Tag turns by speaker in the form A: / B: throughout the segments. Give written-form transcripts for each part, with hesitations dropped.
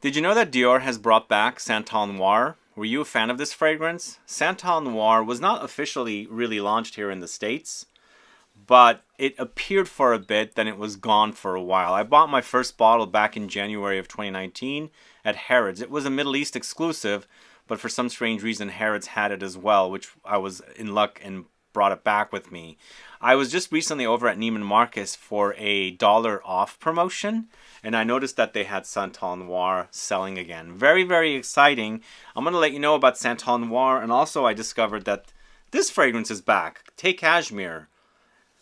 A: Did you know that Dior has brought back Santal Noir? Were you a fan of this fragrance? Santal Noir was not officially really launched here in the States, but it appeared for a bit, then it was gone for a while. I bought my first bottle back in January of 2019 at Harrods. It was a Middle East exclusive, but for some strange reason Harrods had it as well, which I was in luck and brought it back with me. I was just recently over at Neiman Marcus for a $1 off promotion, and I noticed that they had Santal Noir selling again. Very, very exciting. I'm going to let you know about Santal Noir, and also I discovered that this fragrance is back. CACHEMIRE.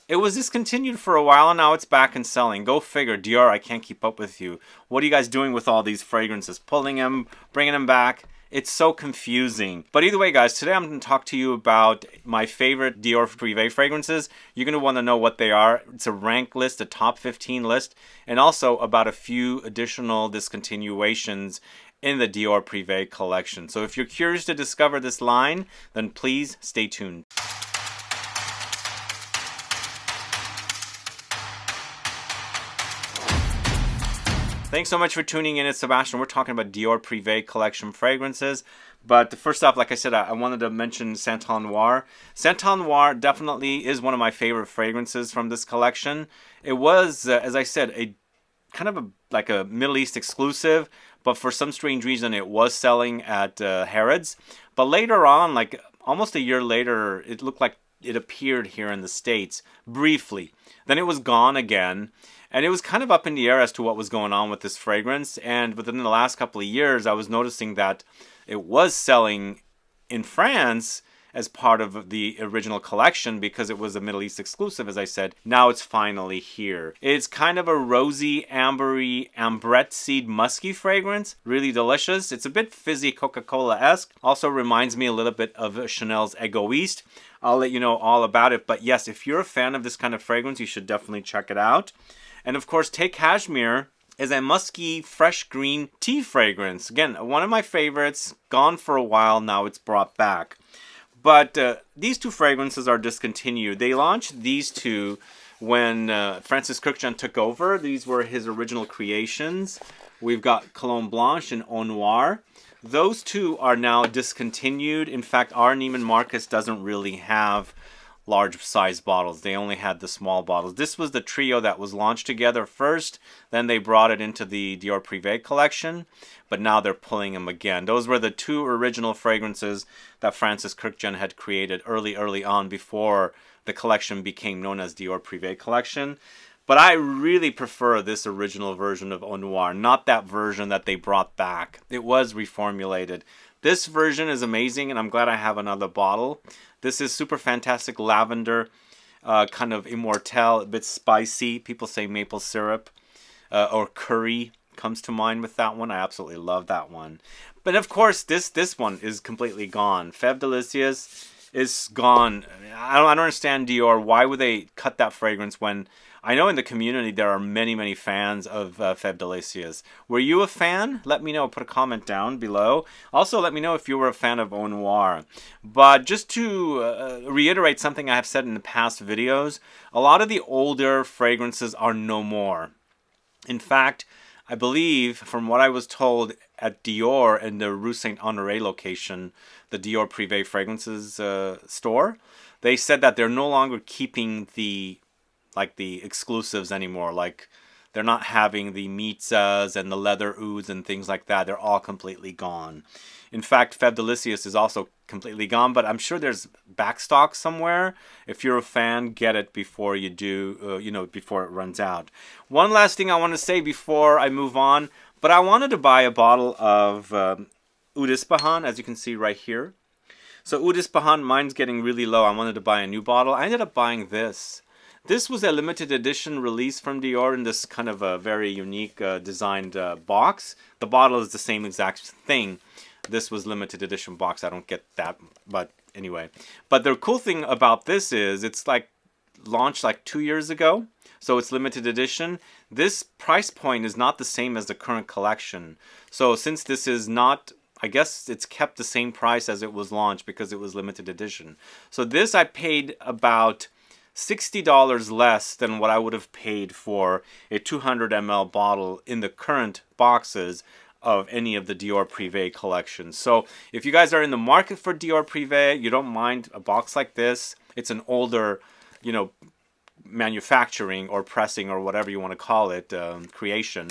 A: It was discontinued for a while, and now it's back and selling. Go figure. Dior, I can't keep up with you. What are you guys doing with all these fragrances? Pulling them, bringing them back? It's so confusing. But either way, guys, today I'm going to talk to you about my favorite Dior PRIVÉE fragrances. You're going to want to know what they are. It's a rank list, a top 15 list, and also about a few additional discontinuations in the Dior PRIVÉE collection. So if you're curious to discover this line, then please stay tuned. Thanks so much for tuning in. It's Sebastian. We're talking about Dior PRIVÉE collection fragrances. But first off, like I said, I wanted to mention Santal Noir. Santal Noir definitely is one of my favorite fragrances from this collection. It was, as I said, a kind of like a Middle East exclusive, but for some strange reason it was selling at Harrods. But later on, like almost a year later, it looked like it appeared here in the States briefly. Then it was gone again. And it was kind of up in the air as to what was going on with this fragrance. And within the last couple of years, I was noticing that it was selling in France as part of the original collection because it was a Middle East exclusive, as I said. Now it's finally here. It's kind of a rosy, ambery, ambrette seed musky fragrance. Really delicious. It's a bit fizzy Coca-Cola-esque. Also reminds me a little bit of Chanel's Egoiste. I'll let you know all about it. But yes, if you're a fan of this kind of fragrance, you should definitely check it out. And of course, CACHEMIRE is a musky, fresh green tea fragrance. Again, one of my favorites, gone for a while, now it's brought back. But these two fragrances are discontinued. They launched these two when Francis Currant took over. These were his original creations. We've got Cologne Blanche and NOIRE. Those two are now discontinued. In fact, our Neiman Marcus doesn't really have large size bottles. They only had the small bottles. This was the trio that was launched together first. Then they brought it into the Dior PRIVÉE collection. But now they're pulling them again. Those were the two original fragrances that Francis Currant had created early on before the collection became known as Dior PRIVÉE collection. But I really prefer this original version of NOIRE, not that version that they brought back. It was reformulated. This version is amazing, and I'm glad I have another bottle. This is super fantastic lavender, kind of immortelle, a bit spicy. People say maple syrup or curry comes to mind with that one. I absolutely love that one. But of course, this one is completely gone. Fève Délicieuse is gone. I don't understand Dior. Why would they cut that fragrance when I know in the community there are many fans of Fève Délicieuse. Were you a fan? Let me know. Put a comment down below. Also, let me know if you were a fan of NOIRE. But just to reiterate something I have said in the past videos, a lot of the older fragrances are no more. In fact, I believe, from what I was told at Dior in the Rue Saint-Honoré location, the Dior PRIVÉE fragrances store, they said that they're no longer keeping the exclusives anymore. Like, they're not having the Mitzas and the leather ouds and things like that. They're all completely gone. In fact, Fève Délicieuse is also completely gone, but I'm sure there's backstock somewhere. If you're a fan, get it before you do, before it runs out. One last thing I want to say before I move on, but I wanted to buy a bottle of Eau d'Ispahan, as you can see right here. So Eau d'Ispahan, mine's getting really low. I wanted to buy a new bottle. I ended up buying this. This was a limited edition release from Dior in this kind of a very unique designed box. The bottle is the same exact thing. This was limited edition box. I don't get that, but anyway. But the cool thing about this is it's like launched like 2 years ago. So it's limited edition. This price point is not the same as the current collection. So since this is not, I guess it's kept the same price as it was launched because it was limited edition. So this I paid about $60 less than what I would have paid for a 200 ml bottle in the current boxes of any of the Dior PRIVÉE collections. So if you guys are in the market for Dior PRIVÉE, you don't mind a box like this. It's an older, you know, manufacturing or pressing or whatever you want to call it, creation.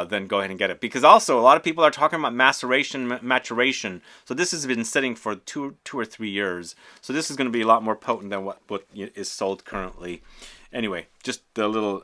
A: Then go ahead and get it. Because also, a lot of people are talking about maturation. So this has been sitting for two or 3 years. So this is going to be a lot more potent than what is sold currently. Anyway, just the little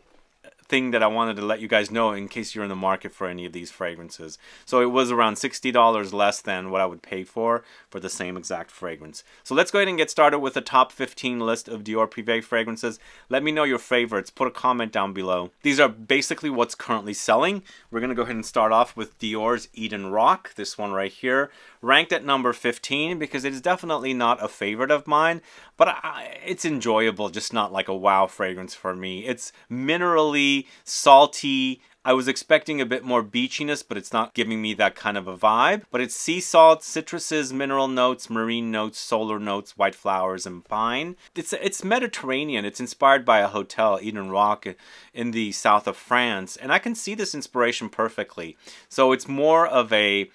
A: thing that I wanted to let you guys know in case you're in the market for any of these fragrances. So it was around $60 less than what I would pay for the same exact fragrance. So let's go ahead and get started with the top 15 list of Dior PRIVÉE fragrances. Let me know your favorites. Put a comment down below. These are basically what's currently selling. We're going to go ahead and start off with Dior's Eden Rock, this one right here, ranked at number 15 because it is definitely not a favorite of mine, but it's enjoyable, just not like a wow fragrance for me. It's minerally, salty. I was expecting a bit more beachiness, but it's not giving me that kind of a vibe. But it's sea salt, citruses, mineral notes, marine notes, solar notes, white flowers, and pine. It's Mediterranean. It's inspired by a hotel, Eden Rock, in the south of France. And I can see this inspiration perfectly. So it's more of a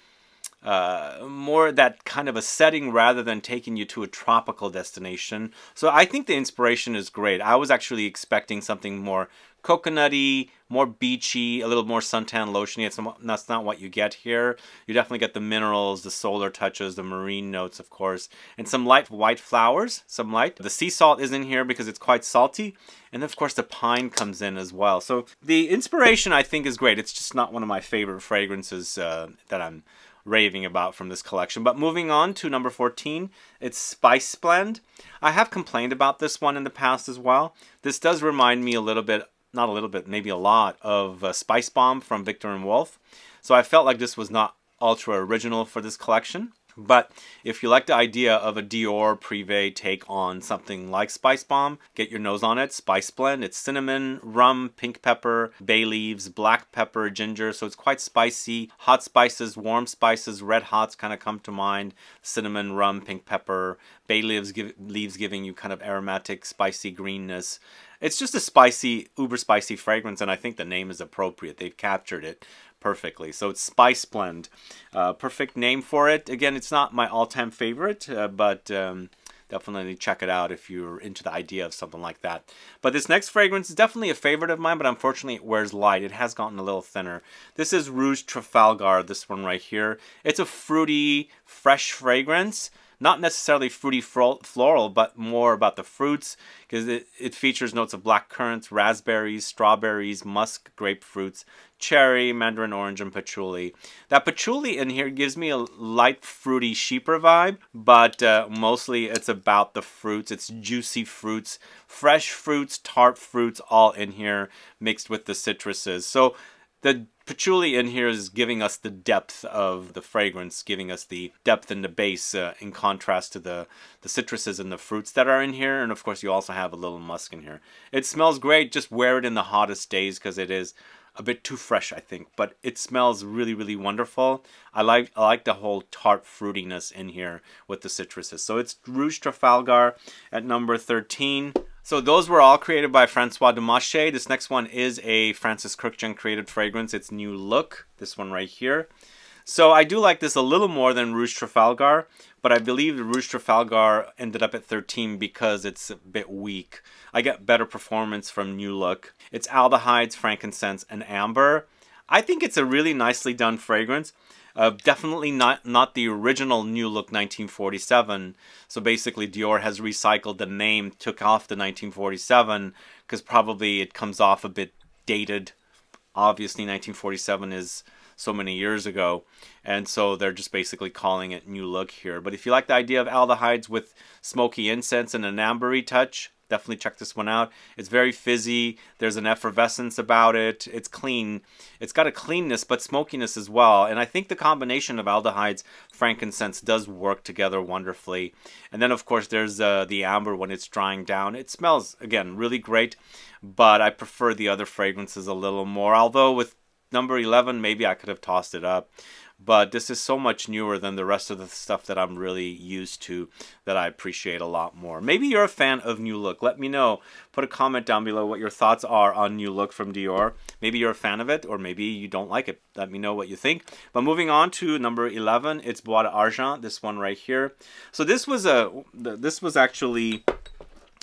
A: more that kind of a setting rather than taking you to a tropical destination. So I think the inspiration is great. I was actually expecting something more coconutty, more beachy, a little more suntan lotiony. That's not what you get here. You definitely get the minerals, the solar touches, the marine notes, of course, and some light white flowers, some light. The sea salt is in here because it's quite salty. And of course the pine comes in as well. So the inspiration I think is great. It's just not one of my favorite fragrances that I'm raving about from this collection. But moving on to number 14, it's Spice Blend. I have complained about this one in the past as well. This does remind me a little bit, not a little bit, maybe a lot of Spice Bomb from Victor & Wolf. So I felt like this was not ultra original for this collection. But if you like the idea of a Dior PRIVÉE take on something like Spice Bomb, get your nose on it. Spice Blend. It's cinnamon, rum, pink pepper, bay leaves, black pepper, ginger. So it's quite spicy. Hot spices, warm spices, red hots kind of come to mind. Cinnamon, rum, pink pepper, bay leaves giving you kind of aromatic, spicy greenness. It's just a spicy, uber spicy fragrance, and I think the name is appropriate. They've captured it perfectly. So it's Spice Blend. Perfect name for it. Again, it's not my all-time favorite, but definitely check it out if you're into the idea of something like that. But this next fragrance is definitely a favorite of mine, but unfortunately it wears light. It has gotten a little thinner. This is Rouge Trafalgar, this one right here. It's a fruity, fresh fragrance. Not necessarily fruity floral, but more about the fruits, because it features notes of black currants, raspberries, strawberries, musk, grapefruits, cherry, mandarin orange, and patchouli. That patchouli in here gives me a light fruity sheeper vibe, but mostly it's about the fruits. It's juicy fruits, fresh fruits, tart fruits, all in here mixed with the citruses. So the patchouli in here is giving us the depth of the fragrance, giving us the depth in the base in contrast to the citruses and the fruits that are in here. And of course you also have a little musk in here. It smells great. Just wear it in the hottest days because it is a bit too fresh, I think. But it smells really, really wonderful. I like the whole tart fruitiness in here with the citruses. So it's Rouge Trafalgar at number 13. So those were all created by Francois Dumache. This next one is a Francis Kurkdjian created fragrance. It's New Look, this one right here. So I do like this a little more than Rouge Trafalgar, but I believe the Rouge Trafalgar ended up at 13 because it's a bit weak. I get better performance from New Look. It's Aldehydes, Frankincense, and Amber. I think it's a really nicely done fragrance. Definitely not the original New Look 1947. So basically Dior has recycled the name, took off the 1947 because probably it comes off a bit dated. Obviously 1947 is so many years ago, and so they're just basically calling it New Look here. But if you like the idea of aldehydes with smoky incense and an ambery touch, definitely check this one out. It's very fizzy. There's an effervescence about it. It's clean. It's got a cleanness but smokiness as well. And I think the combination of aldehydes, frankincense does work together wonderfully. And then of course there's the amber when it's drying down. It smells, again, really great, but I prefer the other fragrances a little more. Although with number 11, maybe I could have tossed it up. But this is so much newer than the rest of the stuff that I'm really used to, that I appreciate a lot more. Maybe you're a fan of New Look. Let me know. Put a comment down below what your thoughts are on New Look from Dior. Maybe you're a fan of it, or maybe you don't like it. Let me know what you think. But moving on to number 11, it's Bois d'Argent, this one right here. So this was actually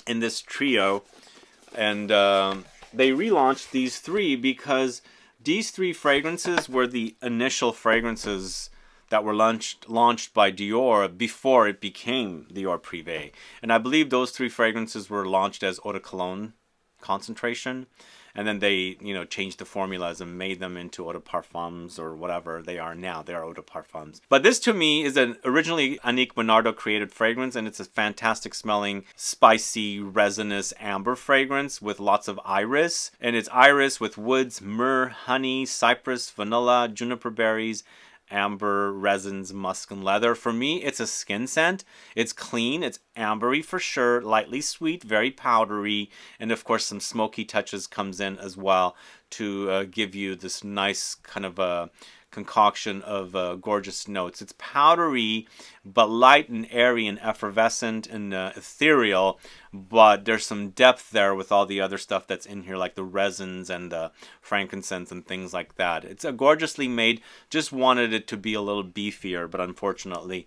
A: in this trio, and they relaunched these three because these three fragrances were the initial fragrances that were launched by Dior before it became Dior PRIVÉE. And I believe those three fragrances were launched as eau de cologne concentration. And then they, you know, changed the formulas and made them into eau de parfums or whatever they are now. They are eau de parfums. But this to me is an originally Annick Bernardo created fragrance, and it's a fantastic smelling, spicy, resinous amber fragrance with lots of iris. And it's iris with woods, myrrh, honey, cypress, vanilla, juniper berries, amber, resins, musk, and leather. For me, it's a skin scent. It's clean, it's ambery for sure, lightly sweet, very powdery, and of course some smoky touches comes in as well to give you this nice kind of a concoction of gorgeous notes. It's powdery, but light and airy and effervescent and ethereal, but there's some depth there with all the other stuff that's in here, like the resins and the frankincense and things like that. It's a gorgeously made, just wanted it to be a little beefier, but unfortunately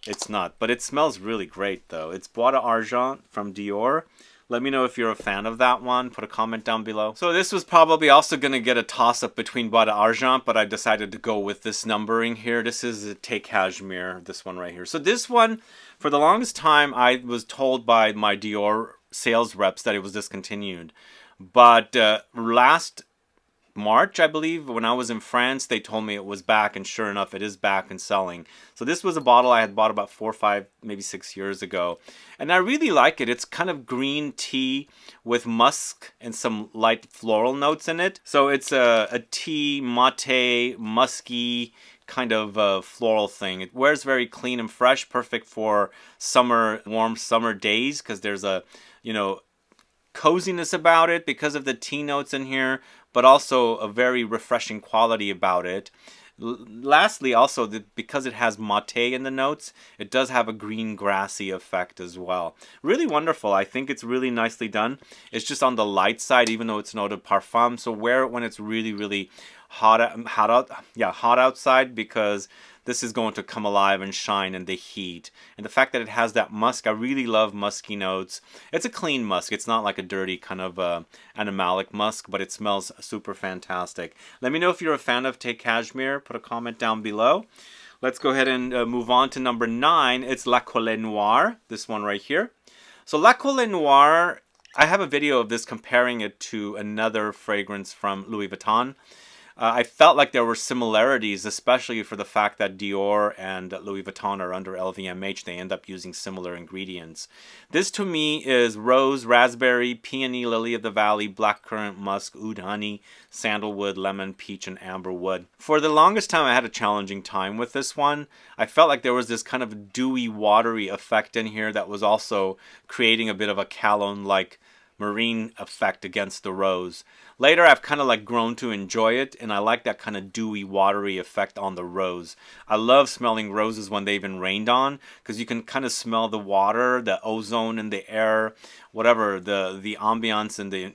A: it's not. But it smells really great though. It's Bois d'Argent from Dior. Let me know if you're a fan of that one. Put a comment down below. So this was probably also going to get a toss-up between Bois d'Argent, but I decided to go with this numbering here. This is a CACHEMIRE, this one right here. So this one, for the longest time, I was told by my Dior sales reps that it was discontinued. But last March, I believe, when I was in France, they told me it was back, and sure enough, it is back and selling. So this was a bottle I had bought about 4 or 5, maybe 6 years ago, and I really like it. It's kind of green tea with musk and some light floral notes in it. So it's a tea, mate, musky kind of floral thing. It wears very clean and fresh, perfect for summer, warm summer days, because there's a, you know, coziness about it because of the tea notes in here, but also a very refreshing quality about it. Lastly, also, because it has mate in the notes, it does have a green grassy effect as well. Really wonderful. I think it's really nicely done. It's just on the light side, even though it's an eau de parfum. So wear it when it's really, really hot outside, because this is going to come alive and shine in the heat. And the fact that it has that musk, I really love musky notes. It's a clean musk. It's not like a dirty kind of animalic musk, but it smells super fantastic. Let me know if you're a fan of CACHEMIRE. Put a comment down below. Let's go ahead and move on to number 9. It's La COLLE Noire, this one right here. So La COLLE Noire, I have a video of this comparing it to another fragrance from Louis Vuitton. I felt like there were similarities, especially for the fact that Dior and Louis Vuitton are under LVMH. They end up using similar ingredients. This to me is rose, raspberry, peony, lily of the valley, blackcurrant, musk, oud honey, sandalwood, lemon, peach, and amberwood. For the longest time, I had a challenging time with this one. I felt like there was this kind of dewy, watery effect in here that was also creating a bit of a cologne-like marine effect against the rose. Later, I've kind of like grown to enjoy it, and I like that kind of dewy, watery effect on the rose. I love smelling roses when they've been rained on, because you can kind of smell the water, the ozone in the air, whatever the ambiance and the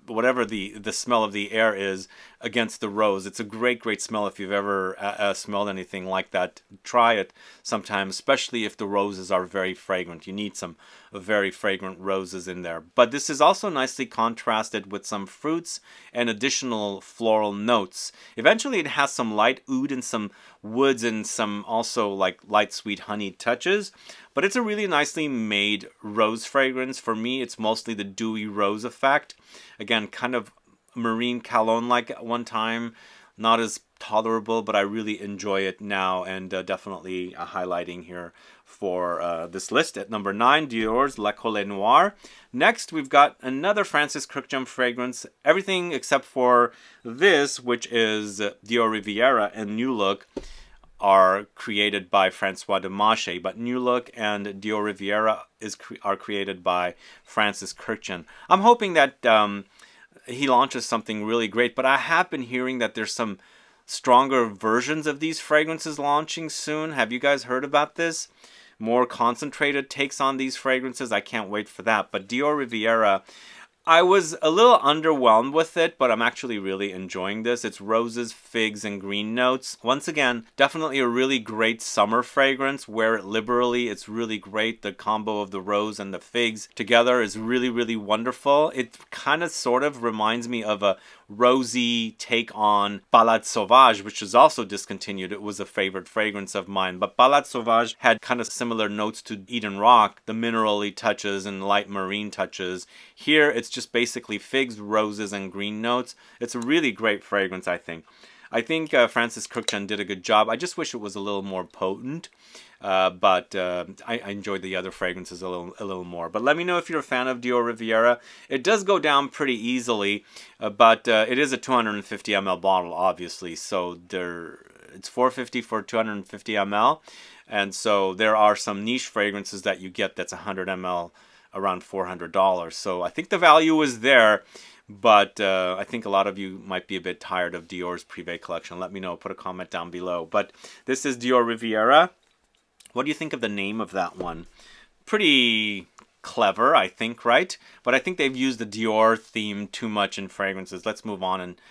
A: whatever the smell of the air is against the rose. It's a great, great smell. If you've ever smelled anything like that, try it sometime, especially if the roses are very fragrant. You need some very fragrant roses in there. But this is also nicely contrasted with some fruits and additional floral notes. Eventually it has some light oud and some woods and some also like light sweet honey touches. But it's a really nicely made rose fragrance. For me, it's mostly the dewy rose effect. Again, kind of marine cologne-like at one time. Not as tolerable, but I really enjoy it now, and definitely highlighting here for this list at number 9, Dior's La COLLE Noire. Next, we've got another Francis Crick Gem fragrance. Everything except for this, which is Dior Riviera and New Look, are created by Francois Demachet, but New Look and Dior Riviera are created by Francis Crick Gem. I'm hoping that he launches something really great. But I have been hearing that there's some stronger versions of these fragrances launching soon. Have you guys heard about this? More concentrated takes on these fragrances. I can't wait for that. But Dior Riviera, I was a little underwhelmed with it, but I'm actually really enjoying this. It's roses, figs, and green notes. Once again, definitely a really great summer fragrance. Wear it liberally. It's really great. The combo of the rose and the figs together is really, really wonderful. It kind of sort of reminds me of a rosy take on Balade Sauvage, which is also discontinued. It was a favorite fragrance of mine. But Balade Sauvage had kind of similar notes to Eden Rock, the minerally touches and light marine touches. Here, it's just basically figs, roses, and green notes. It's a really great fragrance, I think. I think Francis Cruikshank did a good job. I just wish it was a little more potent. But I enjoyed the other fragrances a little more. But let me know if you're a fan of Dior Riviera. It does go down pretty easily, but it is a 250 ml bottle, obviously. So it's $4.50 for 250 ml. And so there are some niche fragrances that you get that's 100 ml around $400. So I think the value is there. But I think a lot of you might be a bit tired of Dior's Privé collection. Let me know. Put a comment down below. But this is Dior Riviera. What do you think of the name of that one? Pretty clever, I think, right? But I think they've used the Dior theme too much in fragrances. Let's move on and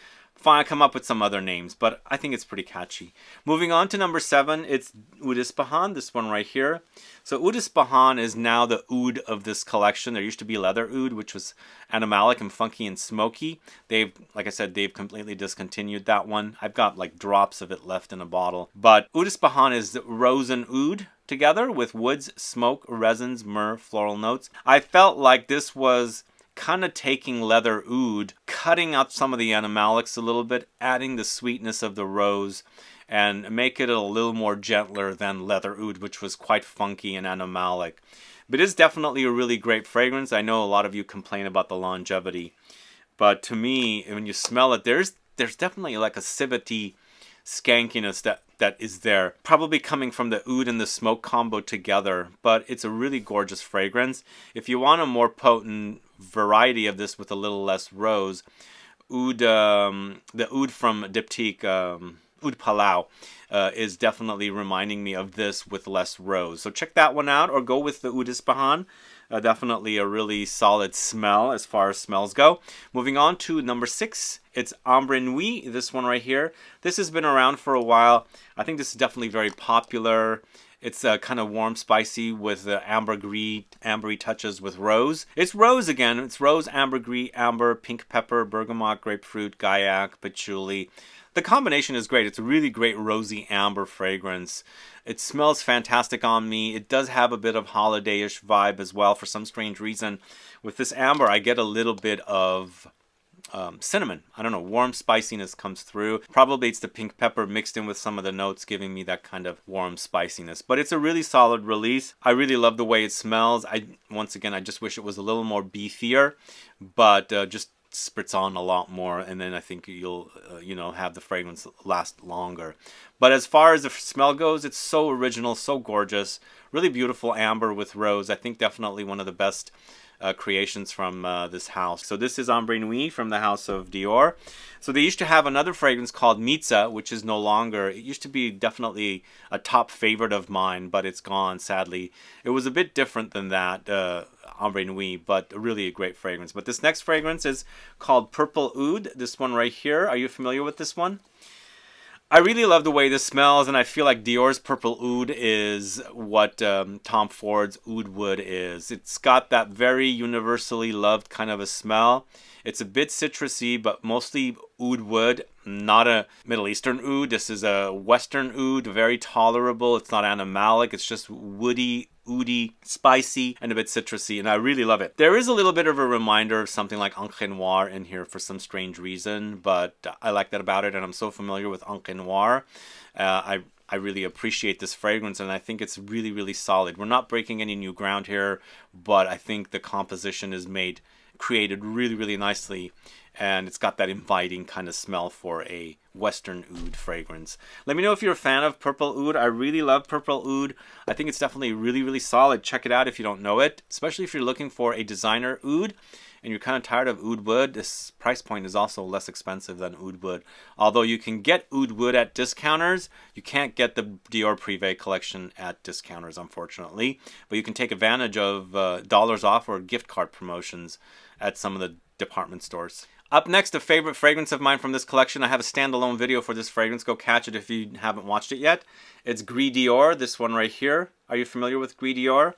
A: come up with some other names. But I think it's pretty catchy. Moving on to number 7, it's Oud Ispahan, this one right here. So Oud Ispahan is now the oud of this collection. There used to be leather oud, which was animalic and funky and smoky. Like I said, they've completely discontinued that one. I've got like drops of it left in a bottle. But Oud Ispahan is rose and oud together with woods, smoke, resins, myrrh, floral notes. I felt like this was kind of taking leather oud, cutting out some of the animalics a little bit, adding the sweetness of the rose, and make it a little more gentler than leather oud, which was quite funky and animalic. But it's definitely a really great fragrance. I know a lot of you complain about the longevity, but to me, when you smell it, there's definitely like a civety skankiness that is there, probably coming from the oud and the smoke combo together. But it's a really gorgeous fragrance. If you want a more potent variety of this with a little less rose, the oud from Diptyque, Oud Palau, is definitely reminding me of this with less rose. So check that one out, or go with the Oud Ispahan. Definitely a really solid smell as far as smells go. Moving on to number 6, it's Ambre Nuit, this one right here. This has been around for a while. I think this is definitely very popular. It's kind of warm, spicy with ambery touches with rose. It's rose again. It's rose, ambergris, amber, pink pepper, bergamot, grapefruit, gaiac, patchouli. The combination is great. It's a really great rosy amber fragrance. It smells fantastic on me. It does have a bit of holiday-ish vibe as well for some strange reason. With this amber, I get a little bit of cinnamon. I don't know, warm spiciness comes through. Probably it's the pink pepper mixed in with some of the notes giving me that kind of warm spiciness. But it's a really solid release. I really love the way it smells. Once again, I just wish it was a little more beefier, but just spritz on a lot more, and then I think you'll have the fragrance last longer. But as far as the smell goes, it's so original, so gorgeous, really beautiful amber with rose. I think definitely one of the best creations from this house. So this is Ambre Nuit from the house of Dior. So they used to have another fragrance called Mitza, which is no longer. It used to be definitely a top favorite of mine, but it's gone, sadly. It was a bit different than that, Ambre Nuit, but really a great fragrance. But this next fragrance is called Purple Oud, this one right here. Are you familiar with this one? I really love the way this smells, and I feel like Dior's Purple Oud is what Tom Ford's Oud Wood is. It's got that very universally loved kind of a smell. It's a bit citrusy, but mostly oud wood, not a Middle Eastern oud. This is a Western oud, very tolerable. It's not animalic. It's just woody, oudy, spicy, and a bit citrusy, and I really love it. There is a little bit of a reminder of something like Encre Noire in here for some strange reason, but I like that about it, and I'm so familiar with Encre Noire. I really appreciate this fragrance, and I think it's really, really solid. We're not breaking any new ground here, but I think the composition is created really, really nicely, and it's got that inviting kind of smell for a Western oud fragrance. Let me know if you're a fan of Purple Oud. I really love Purple Oud. I think it's definitely really, really solid. Check it out if you don't know it, especially if you're looking for a designer oud and you're kind of tired of oud wood, this price point is also less expensive than oud wood. Although you can get oud wood at discounters, you can't get the Dior PRIVÉE collection at discounters, unfortunately. But you can take advantage of dollars off or gift card promotions at some of the department stores. Up next, a favorite fragrance of mine from this collection. I have a standalone video for this fragrance. Go catch it if you haven't watched it yet. It's Gris Dior, this one right here. Are you familiar with Gris Dior?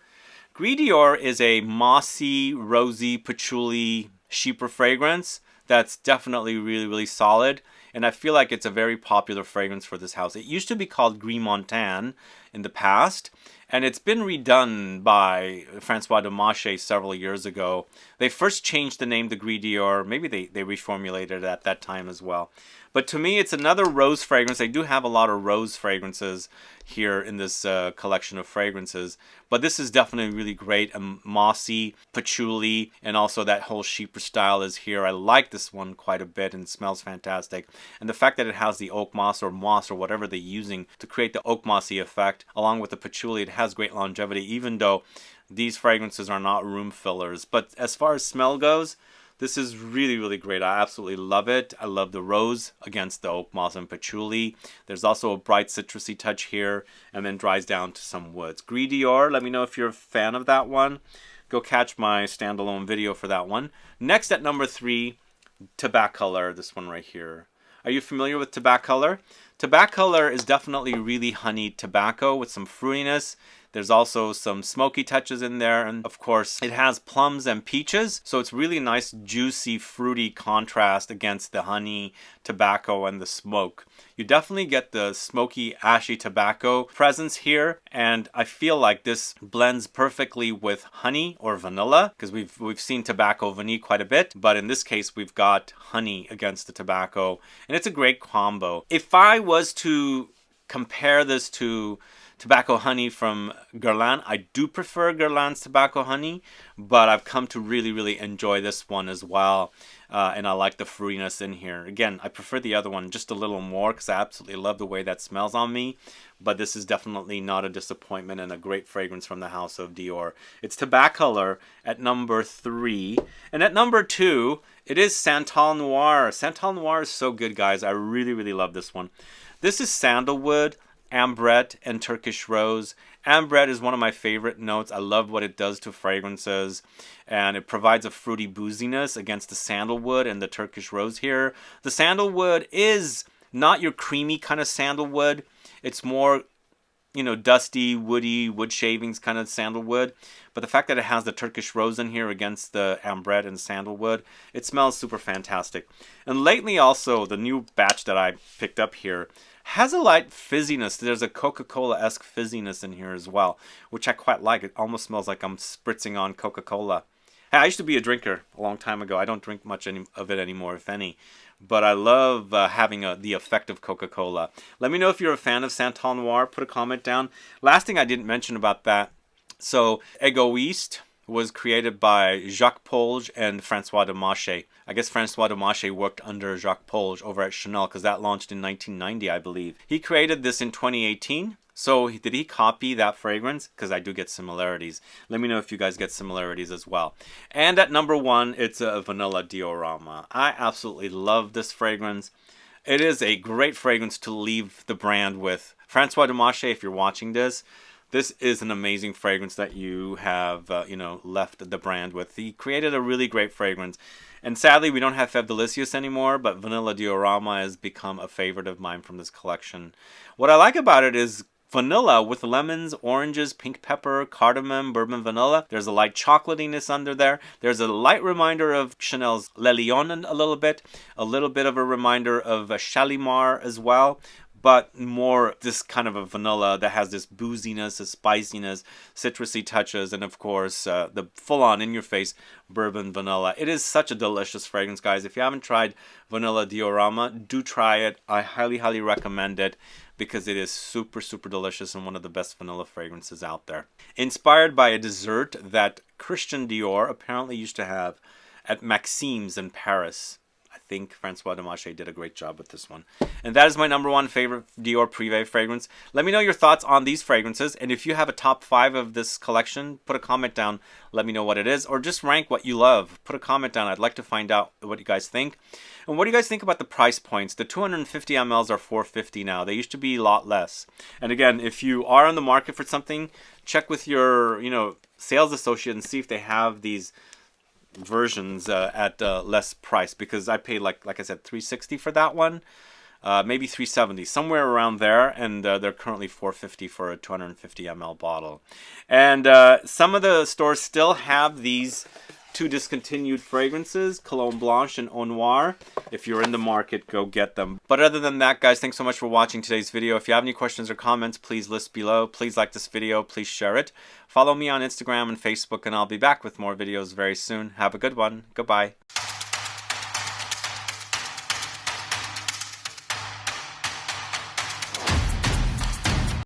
A: Gris Dior is a mossy, rosy, patchouli, chypre fragrance that's definitely really, really solid. And I feel like it's a very popular fragrance for this house. It used to be called Gris Montagne in the past, and it's been redone by François de Mache several years ago. They first changed the name to Gris Dior. Maybe they reformulated it at that time as well. But to me, it's another rose fragrance. They do have a lot of rose fragrances here in this collection of fragrances. But this is definitely really great. Mossy, patchouli, and also that whole chypre style is here. I like this one quite a bit and it smells fantastic. And the fact that it has the oak moss or whatever they're using to create the oak mossy effect, along with the patchouli, it has great longevity, even though these fragrances are not room fillers. But as far as smell goes, this is really, really great. I absolutely love it. I love the rose against the oak moss and patchouli. There's also a bright citrusy touch here, and then dries down to some woods. Gris Dior, let me know if you're a fan of that one. Go catch my standalone video for that one. Next at number 3, TOBACOLOR, this one right here. Are you familiar with TOBACOLOR? TOBACOLOR is definitely really honeyed tobacco with some fruitiness. There's also some smoky touches in there, and of course it has plums and peaches, so it's really nice, juicy, fruity contrast against the honey, tobacco, and the smoke. You definitely get the smoky, ashy tobacco presence here, and I feel like this blends perfectly with honey or vanilla, because we've seen tobacco vanille quite a bit, but in this case we've got honey against the tobacco, and it's a great combo. If I was to compare this to tobacco honey from Guerlain, I do prefer Guerlain's tobacco honey, but I've come to really, really enjoy this one as well. And I like the fruitiness in here. Again, I prefer the other one just a little more because I absolutely love the way that smells on me. But this is definitely not a disappointment and a great fragrance from the house of Dior. It's TOBACOLOR at number 3. And at number 2, it is Santal Noir. Santal Noir is so good, guys. I really, really love this one. This is Sandalwood, Ambrette, and Turkish Rose. Ambrette is one of my favorite notes. I love what it does to fragrances, and it provides a fruity booziness against the sandalwood and the Turkish Rose here. The sandalwood is not your creamy kind of sandalwood. It's more, you know, dusty, woody, wood shavings kind of sandalwood. But the fact that it has the Turkish Rose in here against the Ambrette and sandalwood, it smells super fantastic. And lately also, the new batch that I picked up here has a light fizziness. There's a Coca-Cola-esque fizziness in here as well, which I quite like. It almost smells like I'm spritzing on Coca-Cola. Hey, I used to be a drinker a long time ago. I don't drink much of it anymore, if any. But I love having the effect of Coca-Cola. Let me know if you're a fan of Santal Noir. Put a comment down. Last thing I didn't mention about that. So, Egoiste was created by Jacques Polge and François de Mache. I guess François de Mache worked under Jacques Polge over at Chanel because that launched in 1990, I believe. He created this in 2018. So did he copy that fragrance? Because I do get similarities. Let me know if you guys get similarities as well. And at number 1, it's a Vanilla Diorama. I absolutely love this fragrance. It is a great fragrance to leave the brand with. François de Mache, if you're watching this, this is an amazing fragrance that you have, left the brand with. He created a really great fragrance. And sadly, we don't have Fève Delicious anymore, but Vanilla Diorama has become a favorite of mine from this collection. What I like about it is vanilla with lemons, oranges, pink pepper, cardamom, bourbon vanilla. There's a light chocolatiness under there. There's a light reminder of Chanel's Le Lion a little bit of a reminder of Shalimar as well. But more this kind of a vanilla that has this booziness, a spiciness, citrusy touches, and of course the full-on in-your-face bourbon vanilla. It is such a delicious fragrance, guys. If you haven't tried Vanilla Diorama, do try it. I highly, highly recommend it because it is super, super delicious and one of the best vanilla fragrances out there. Inspired by a dessert that Christian Dior apparently used to have at Maxime's in Paris. I think Francois Demachet did a great job with this one. And that is my #1 favorite Dior PRIVÉE fragrance. Let me know your thoughts on these fragrances, and if you have a top 5 of this collection, put a comment down. Let me know what it is, or just rank what you love. Put a comment down. I'd like to find out what you guys think. And what do you guys think about the price points? The 250 mLs are $4.50 now. They used to be a lot less. And again, if you are on the market for something, check with your, sales associate and see if they have these versions at less price, because I paid like I said $360 for that one, maybe $370, somewhere around there, and they're currently $4.50 for a 250 ml bottle. And some of the stores still have these 2 discontinued fragrances, Cologne Blanche and NOIRE. If you're in the market, go get them. But other than that, guys, thanks so much for watching today's video. If you have any questions or comments, please list below. Please like this video. Please share it. Follow me on Instagram and Facebook, and I'll be back with more videos very soon. Have a good one. Goodbye.